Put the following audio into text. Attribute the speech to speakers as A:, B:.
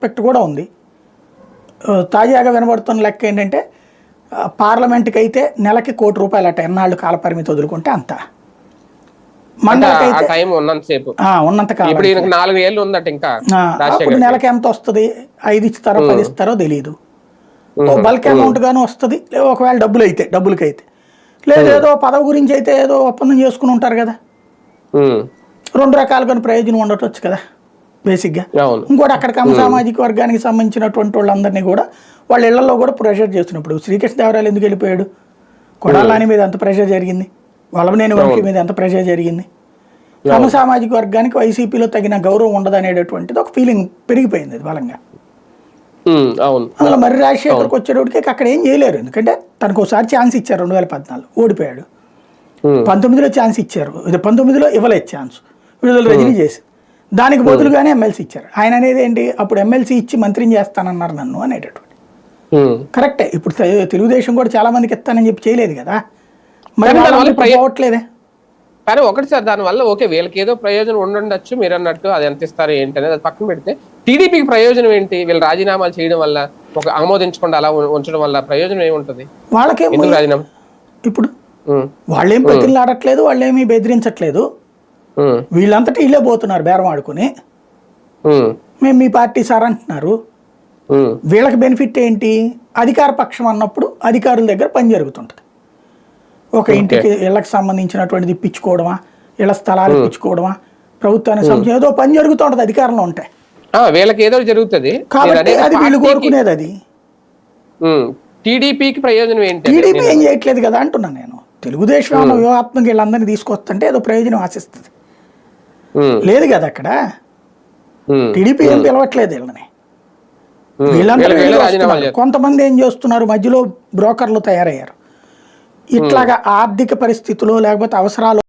A: Aspect కూడా ఉంది. తాజాగా వినబడుతున్న లెక్క ఏంటంటే పార్లమెంట్కి అయితే నెలకి ₹1,00,00,000 అట, ఎన్నాళ్ళు కాలపరిమితి వదులుకుంటే అంత. మండలికైతే ఉన్నంత కాలం అప్పుడు నెలకి ఎంత వస్తుంది, 5 ఇస్తారో 10 ఇస్తారో తెలియదు. బల్క్ అమౌంట్ గాను వస్తుంది, ఒకవేళ డబ్బులకైతే లేదు ఏదో పదవి గురించి అయితే ఏదో ఒప్పందం చేసుకుని ఉంటారు కదా. 2 రకాలుగా ప్రయోజనం ఉండవచ్చు కదా బేసిక్గా. ఇంకోటి అక్కడ కమ్మ సామాజిక వర్గానికి సంబంధించినటువంటి వాళ్ళందరినీ కూడా వాళ్ళ ఇళ్లలో కూడా ప్రెషర్ చేస్తున్నప్పుడు శ్రీకృష్ణదేవరాయలు ఎందుకు వెళ్ళిపోయాడు? కొడాలని మీద ఎంత ప్రెషర్ జరిగింది, వల్లభనేని వంశీ మీద ఎంత ప్రెషర్ జరిగింది. కమ్మ సామాజిక వర్గానికి వైసీపీలో తగిన గౌరవం ఉండదు అనేటటువంటిది ఒక ఫీలింగ్ పెరిగిపోయింది అది బలంగా. అందులో మరి రాజశేఖర్కి వచ్చేటప్పటికి అక్కడ ఏం చేయలేరు, ఎందుకంటే తనకు ఒకసారి ఛాన్స్ ఇచ్చారు 2014 ఓడిపోయాడు. 19లో ఛాన్స్ ఇచ్చారు, 19లో ఇవ్వలేదు ఛాన్స్, విడుదల రజనీ చేసి దానికి బదులుగానే ఎమ్మెల్సీ ఇచ్చారు. ఆయన అనేది ఏంటి, అప్పుడు ఎమ్మెల్సీ ఇచ్చి మంత్రిని చేస్తానన్నారు నన్ను అనేటటువంటి. కరెక్టే, ఇప్పుడు తెలుగుదేశం కూడా చాలా మందికి ఇస్తానని చెప్పి చేయలేదు కదా, మరి పోవట్లేదే.
B: కానీ ఒకటి సార్, దానివల్ల ఓకే వీళ్ళకి ఏదో ప్రయోజనం ఉండొచ్చు, మీరు అన్నట్టు అది ఎంత ఇస్తారు ఏంటి అనేది అది పక్కన పెడితే టీడీపీకి ప్రయోజనం ఏంటి? వీళ్ళు రాజీనామాలు చేయడం వల్ల, ఒక ఆమోదించకుండా అలా ఉంచడం వల్ల ప్రయోజనం ఏముంటుంది
A: వాళ్ళకేం? రాజీనామా ఇప్పుడు వాళ్ళేం ప్రతిలాడట్లేదు, వాళ్ళేమీ బెదిరించట్లేదు, వీళ్ళంతటా వీళ్ళే పోతున్నారు బేరం ఆడుకుని. మేము మీ పార్టీ సార్ అంటున్నారు. వీళ్ళకి బెనిఫిట్ ఏంటి, అధికార పక్షం అన్నప్పుడు అధికారుల దగ్గర పని జరుగుతుంటుంది. ఒక ఇంటికి ఇళ్ళకి సంబంధించినటువంటిది ఇప్పించుకోవడమా, ఇళ్ల స్థలాలు ఇప్పించుకోవడమా, ప్రభుత్వానికి సంబంధించి ఏదో పని జరుగుతూ ఉంటుంది అధికారంలో ఉంటాయి,
B: వీళ్ళకి ఏదో జరుగుతుంది
A: కాబట్టి అది వీళ్ళు కోరుకునేది. అది
B: టీడీపీకి ప్రయోజనం ఏంటి?
A: టీడీపీ ఏం చేయట్లేదు కదా అంటున్నాను నేను. తెలుగుదేశం ఏమన్నా వ్యూహాత్మక వీళ్ళందరినీ తీసుకొస్తుంటే ఏదో ప్రయోజనం ఆశిస్తుంది, లేదు కదా అక్కడ. టీడీపీ ఏం పిలవట్లేదు వీళ్ళని, వీళ్ళందరూ కొంతమంది ఏం చేస్తున్నారు, మధ్యలో బ్రోకర్లు తయారయ్యారు. ఇట్లాగా ఆర్థిక పరిస్థితులు లేకపోతే అవసరాలు